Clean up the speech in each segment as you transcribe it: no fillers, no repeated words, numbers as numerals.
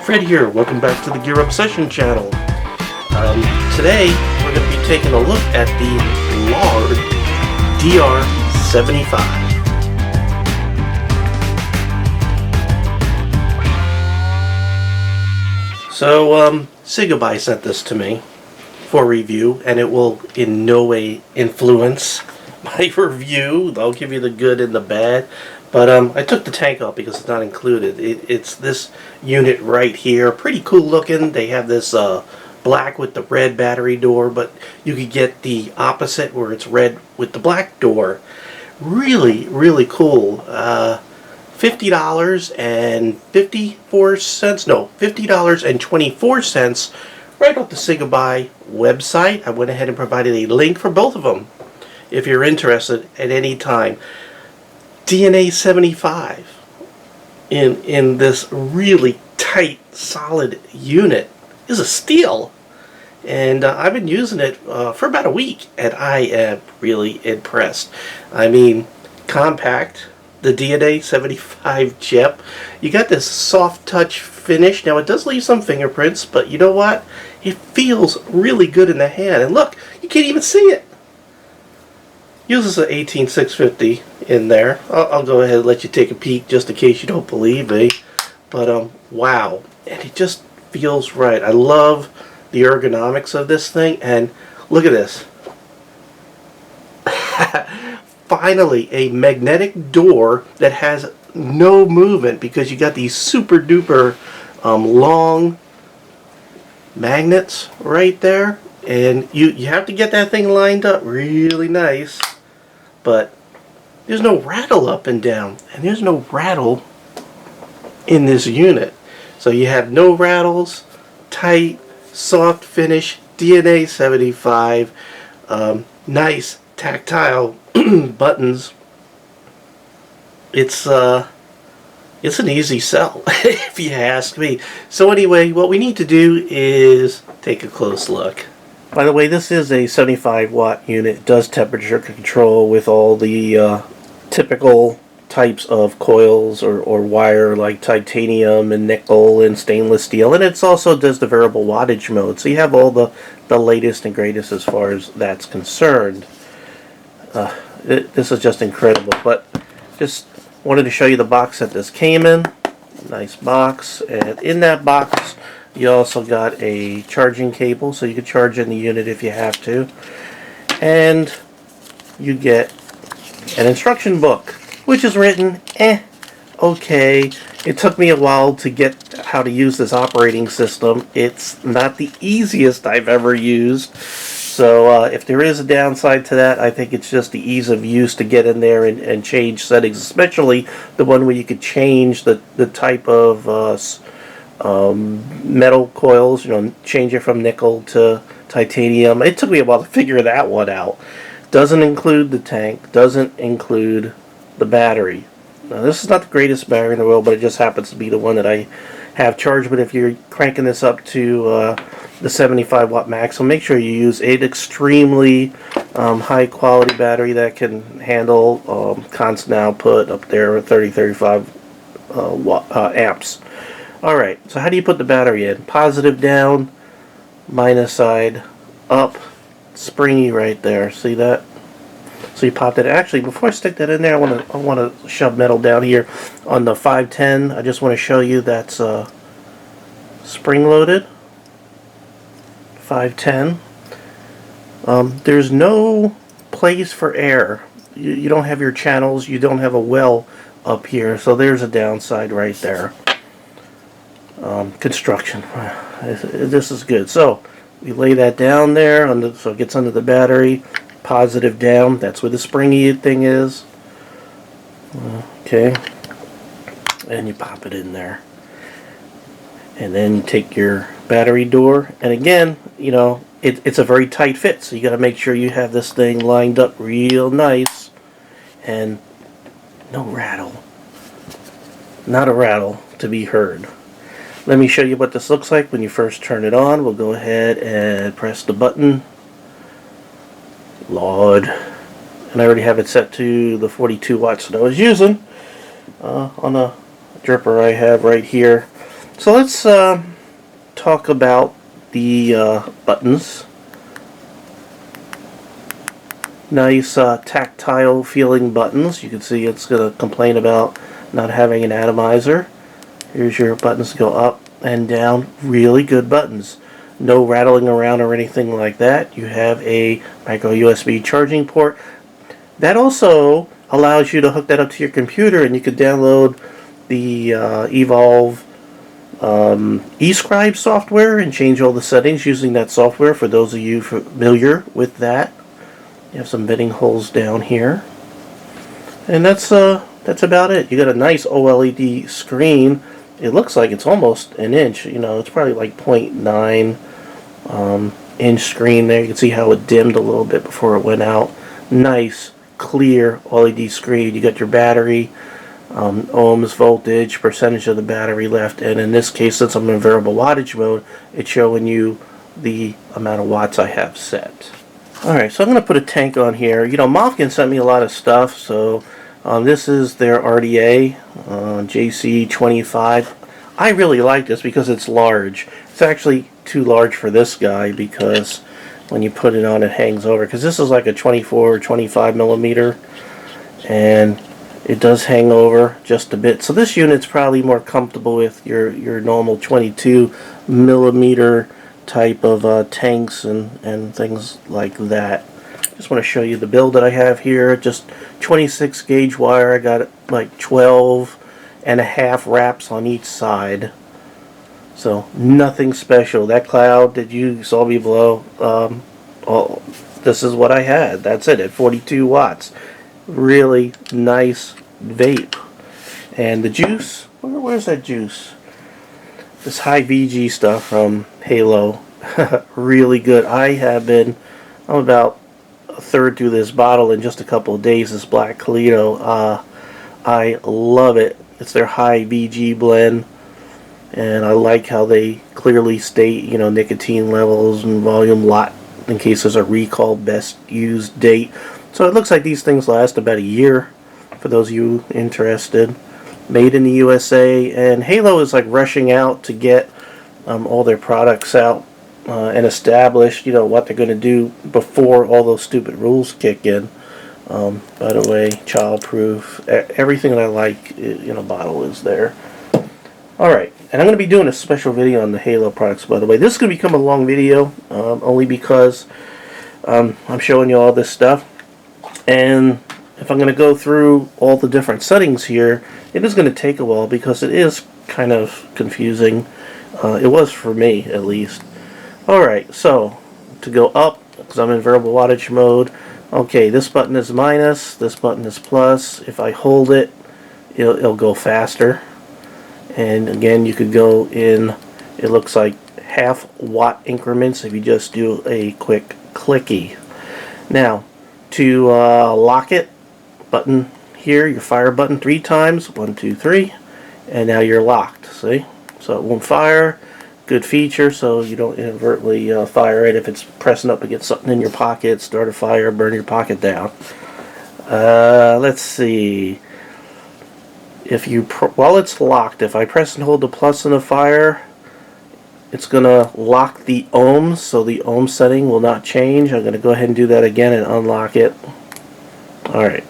Fred here, welcome back to the Gear Obsession channel. Today we're going to be taking a look at the Laude DR75. So CigaBuy sent this to me for review, and it will in no way influence my review. I'll give you the good and the bad. But I took the tank off because it's not included. It's this unit right here. Pretty cool looking. They have this black with the red battery door, but you could get the opposite where it's red with the black door. Really, really cool. $50.54. No, $50.24 right off the CigaBuy website. I went ahead and provided a link for both of them if you're interested at any time. DNA75 in this really tight, solid unit is a steal, and I've been using it for about a week, and I am really impressed. I mean, compact, the DNA75 chip. You got this soft touch finish. Now it does leave some fingerprints, but you know what? It feels really good in the hand, and look, you can't even see it. Uses an 18650 in there. I'll go ahead and let you take a peek just in case you don't believe me. But wow, and it just feels right. I love the ergonomics of this thing, and look at this. Finally, a magnetic door that has no movement, because you got these super duper long magnets right there, and you have to get that thing lined up really nice. But there's no rattle up and down, and there's no rattle in this unit. So you have no rattles, tight, soft finish, DNA75, nice tactile buttons. It's an easy sell, if you ask me. So anyway, what we need to do is take a close look. By the way, this is a 75 watt unit. It does temperature control with all the typical types of coils or wire, like titanium and nickel and stainless steel, and it also does the variable wattage mode, so you have all the latest and greatest as far as that's concerned. This is just incredible. But just wanted to show you the box that this came in. Nice box, and in that box you also got a charging cable, so you can charge in the unit if you have to. And you get an instruction book, which is written, okay. It took me a while to get how to use this operating system. It's not the easiest I've ever used. So if there is a downside to that, I think it's just the ease of use to get in there and change settings, especially the one where you could change the type of metal coils, change it from nickel to titanium. It took me a while to figure that one out. Doesn't include the tank, doesn't include the battery. Now, this is not the greatest battery in the world, but it just happens to be the one that I have charged. But if you're cranking this up to the 75 watt max, so make sure you use an extremely high quality battery that can handle constant output up there with 30-35 amps. Alright, so how do you put the battery in? Positive down, minus side up, springy right there. See that? So you pop that. Actually, before I stick that in there, I want to shove metal down here on the 510. I just want to show you that's spring loaded. 510. There's no place for air. You don't have your channels. You don't have a well up here. So there's a downside right there. Construction. This is good. So we lay that down there so it gets under the battery. Positive down. That's where the springy thing is. Okay. And you pop it in there. And then take your battery door. And again, it's a very tight fit, so you got to make sure you have this thing lined up real nice. And no rattle. Not a rattle to be heard. Let me show you what this looks like when you first turn it on. We'll go ahead and press the button. Laude. And I already have it set to the 42 watts that I was using on a dripper I have right here. So let's talk about the buttons. Nice tactile feeling buttons. You can see it's going to complain about not having an atomizer. Here's your buttons to go up and down. Really good buttons. No rattling around or anything like that. You have a micro USB charging port. That also allows you to hook that up to your computer, and you could download the Evolv e-scribe software and change all the settings using that software, for those of you familiar with that. You have some venting holes down here, and that's about it. You got a nice OLED screen. It looks like it's almost an inch. You know, it's probably like 0.9 inch screen there. You can see how it dimmed a little bit before it went out. Nice clear OLED screen. You got your battery, ohms, voltage, percentage of the battery left, and in this case, since I'm in variable wattage mode, it's showing you the amount of watts I have set. Alright, so I'm going to put a tank on here. You know, Mofkin sent me a lot of stuff, so this is their RDA, JC25. I really like this because it's large. It's actually too large for this guy because when you put it on, it hangs over. Because this is like a 24 or 25 millimeter, and it does hang over just a bit. So this unit's probably more comfortable with your normal 22 millimeter type of tanks and things like that. Just want to show you the build that I have here. Just 26 gauge wire. I got like 12.5 wraps on each side. So nothing special. That cloud that you saw me blow, this is what I had. That's it at 42 watts. Really nice vape. And the juice, where's that juice? This high VG stuff from Halo, really good. I'm about a third through this bottle in just a couple of days. This Black Toledo, I love it. It's their high VG blend, and I like how they clearly state, you know, nicotine levels and volume lot in case there's a recall best used date. So it looks like these things last about a year for those of you interested. Made in the USA, and Halo is like rushing out to get all their products out and establish, you know, what they're going to do before all those stupid rules kick in. By the way, child-proof, everything that I like in a bottle is there. Alright, and I'm going to be doing a special video on the Halo products, by the way. This is going to become a long video, only because I'm showing you all this stuff. And if I'm going to go through all the different settings here, it is going to take a while because it is kind of confusing. It was for me, at least. Alright, so to go up, because I'm in variable wattage mode, okay, this button is minus, this button is plus. If I hold it, it'll go faster. And again, you could go in, it looks like half watt increments if you just do a quick clicky. Now, to lock it, button here, your fire button 3 times, 1, 2, 3, and now you're locked. See? So it won't fire. Good feature, so you don't inadvertently fire it if it's pressing up against something in your pocket, start a fire, burn your pocket down. Let's see. If you while it's locked, if I press and hold the plus in the fire, it's gonna lock the ohms, so the ohm setting will not change. I'm gonna go ahead and do that again and unlock it. Alright.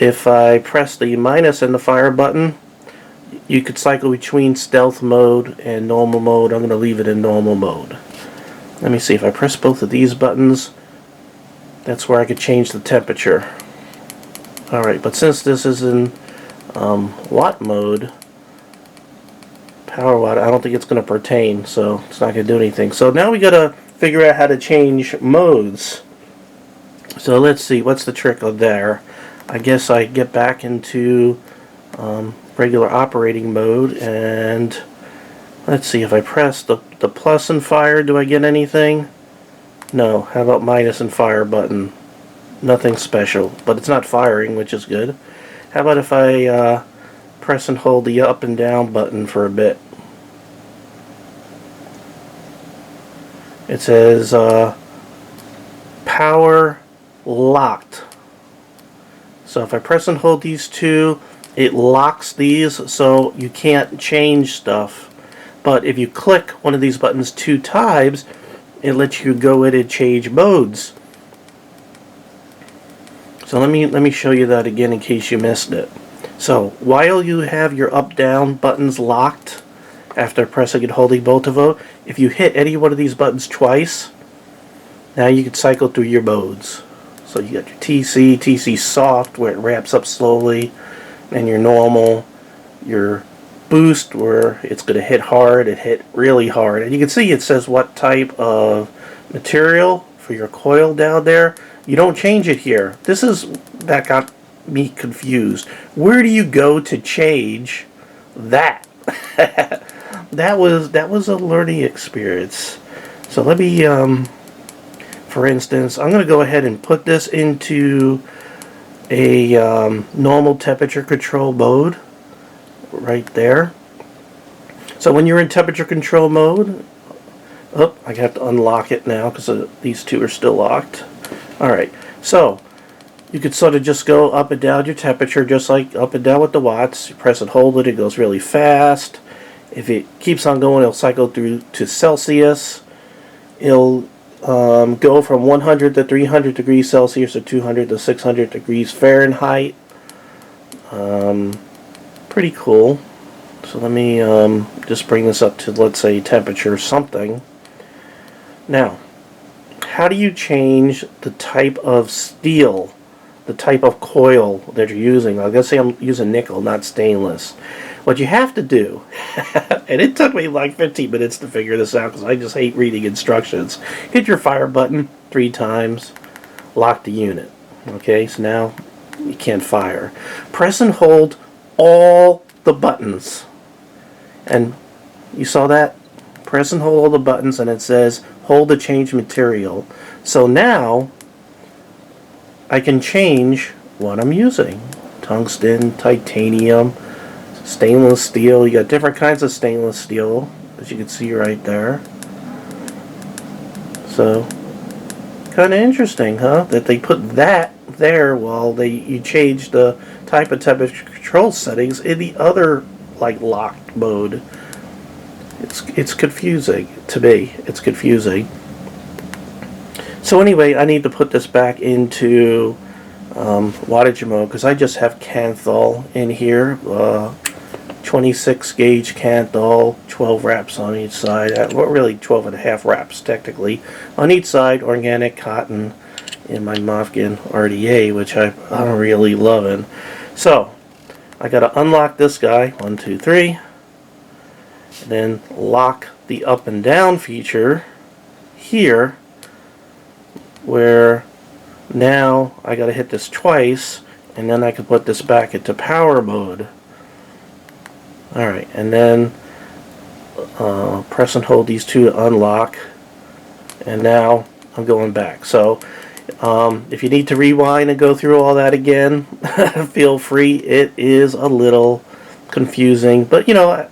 If I press the minus and the fire button, you could cycle between stealth mode and normal mode. I'm going to leave it in normal mode. Let me see. If I press both of these buttons, that's where I could change the temperature. Alright, but since this is in watt mode, power watt, I don't think it's going to pertain, so it's not going to do anything. So now we got to figure out how to change modes. So let's see, what's the trick on there? I guess I get back into regular operating mode, and let's see, if I press the plus and fire, do I get anything? No. How about minus and fire button? Nothing special, but it's not firing, which is good. How about if I press and hold the up and down button for a bit? It says power locked. So if I press and hold these two, it locks these, so you can't change stuff But if you click one of these buttons 2 times, it lets you go in and change modes. So let me show you that again in case you missed it. So while you have your up-down buttons locked, after pressing and holding both of them, if you hit any one of these buttons twice, now you can cycle through your modes. So you got your TC soft, where it ramps up slowly, and your normal, your boost, where it's going to hit hard, it hit really hard. And you can see it says what type of material for your coil down there. You don't change it here. That got me confused. Where do you go to change that? that was a learning experience. So let me, for instance, I'm going to go ahead and put this into a normal temperature control mode right there. So when you're in temperature control mode, I have to unlock it now because these two are still locked. Alright, so you could sort of just go up and down your temperature just like up and down with the watts. You press and hold it, it goes really fast. If it keeps on going, it'll cycle through to Celsius. It'll go from 100 to 300 degrees Celsius or 200 to 600 degrees Fahrenheit. Pretty cool. So let me just bring this up to, let's say, temperature something. Now, how do you change the type of steel, the type of coil that you're using? I'm going to say I'm using nickel, not stainless. What you have to do, and it took me like 15 minutes to figure this out because I just hate reading instructions. Hit your fire button 3 times, lock the unit. Okay, so now you can't fire. Press and hold all the buttons. And you saw that? Press and hold all the buttons and it says hold to change material. So now I can change what I'm using. Tungsten, titanium, stainless steel. You got different kinds of stainless steel, as you can see right there. So kind of interesting, huh? That they put that there while you change the type of temperature control settings in the other like locked mode. It's confusing to me. It's confusing. So anyway, I need to put this back into wattage mode because I just have Canthal in here. 26 gauge Canthal, 12 wraps on each side. Well, really 12 and a half wraps technically on each side. Organic cotton in my Mofgan RDA, which I'm really loving. So I got to unlock this guy. 1, 2, 3. And then lock the up and down feature here, where now I got to hit this twice, and then I can put this back into power mode. Alright, and then press and hold these two to unlock, and now I'm going back. So if you need to rewind and go through all that again, feel free. It is a little confusing, but you know,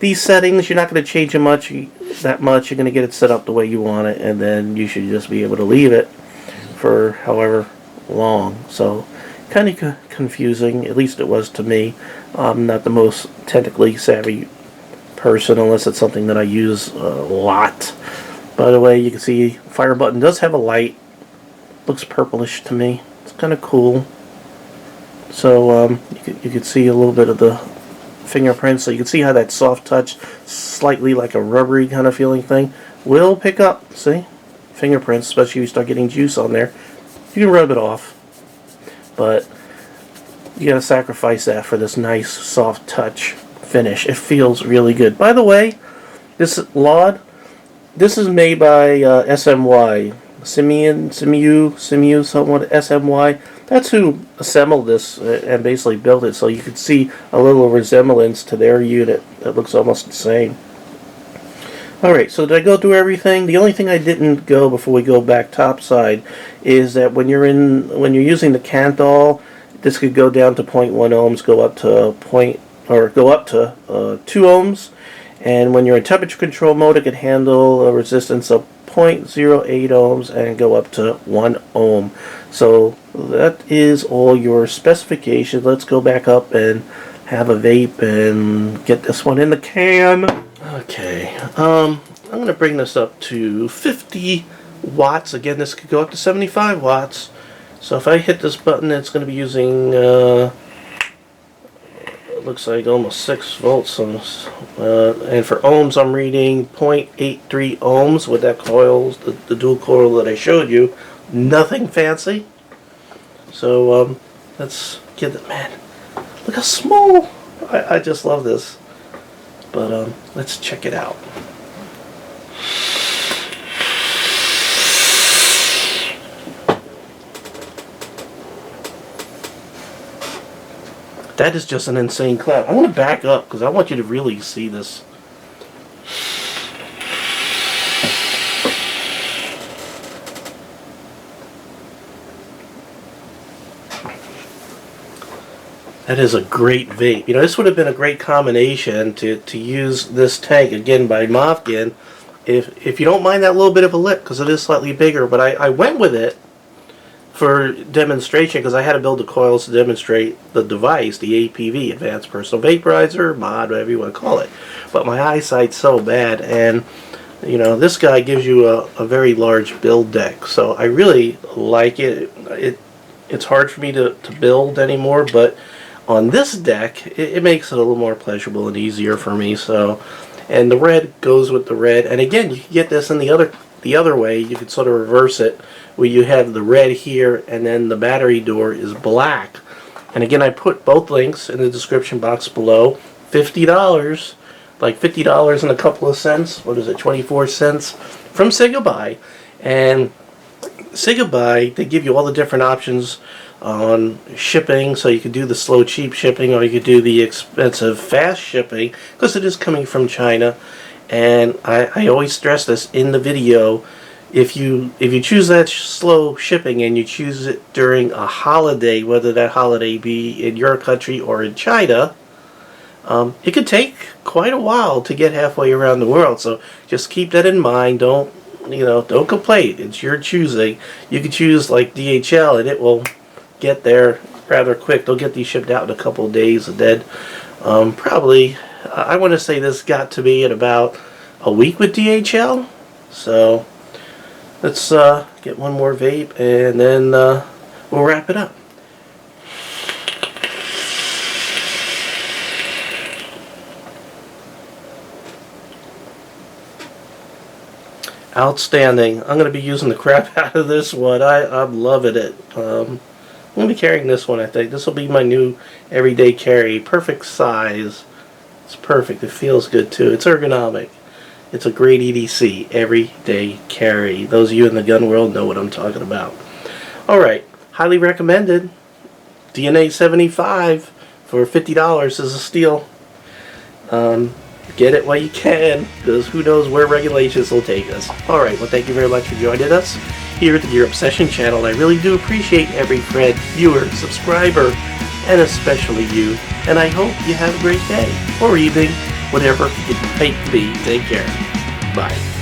these settings, you're not going to change them that much. You're going to get it set up the way you want it, and then you should just be able to leave it for however long. So kind of confusing, at least it was to me. I'm not the most technically savvy person unless it's something that I use a lot. By the way, you can see fire button does have a light. Looks purplish to me. It's kind of cool. So you can see a little bit of the fingerprints, so you can see how that soft touch, slightly like a rubbery kind of feeling thing, will pick up. See? Fingerprints, especially if you start getting juice on there. You can rub it off, but you gotta sacrifice that for this nice soft touch finish. It feels really good. By the way, this Laude, this is made by SMY. Simew, somewhat SMY. That's who assembled this and basically built it, so you could see a little resemblance to their unit that looks almost the same. Alright, so did I go through everything? The only thing I didn't go before we go back topside is that when you're using the Canthal, this could go down to 0.1 ohms, go up to 2 ohms, and when you're in temperature control mode, it can handle a resistance of 0.08 ohms and go up to 1 ohm. So that is all your specifications. Let's go back up and have a vape and get this one in the can. Okay, I'm going to bring this up to 50 watts. Again, this could go up to 75 watts. So if I hit this button, it's going to be using, it looks like almost 6 volts. And for ohms, I'm reading 0.83 ohms with that coil, the dual coil that I showed you. Nothing fancy. So let's get it, man. Look how small. I just love this. But let's check it out. That is just an insane clap. I want to back up because I want you to really see this. That is a great vape. You know, this would have been a great combination to use this tank, again, by Mofkin, if you don't mind that little bit of a lip, because it is slightly bigger. But I went with it for demonstration, because I had to build the coils to demonstrate the device, the APV, Advanced Personal Vaporizer, mod, whatever you want to call it. But my eyesight's so bad, and, you know, this guy gives you a very large build deck. So I really like it. It's hard for me to build anymore, but on this deck, it makes it a little more pleasurable and easier for me. So, and the red goes with the red. And again, you can get this in the other way. You can sort of reverse it, where you have the red here, and then the battery door is black. And again, I put both links in the description box below. $50, like $50 and a couple of cents. What is it? 24 cents from CigaBuy. And CigaBuy, they give you all the different options on shipping, so you could do the slow cheap shipping, or you could do the expensive fast shipping, because it is coming from China. And I always stress this in the video, if you choose that slow shipping and you choose it during a holiday, whether that holiday be in your country or in China, it could take quite a while to get halfway around the world. So just keep that in mind. Don't complain. It's your choosing. You could choose like DHL and it will get there rather quick. They'll get these shipped out in a couple of days, and then probably, I want to say this got to be in about a week with DHL. So let's get one more vape, and then we'll wrap it up. Outstanding. I'm going to be using the crap out of this one. I'm loving it. I'm going to be carrying this one, I think. This will be my new everyday carry. Perfect size. It's perfect. It feels good, too. It's ergonomic. It's a great EDC. Everyday carry. Those of you in the gun world know what I'm talking about. Alright. Highly recommended. DNA75 for $50 is a steal. Get it while you can, because who knows where regulations will take us. Alright, well, thank you very much for joining us here at the Gear Obsession channel. I really do appreciate every friend, viewer, subscriber, and especially you. And I hope you have a great day, or evening, whatever it might be. Take care. Bye.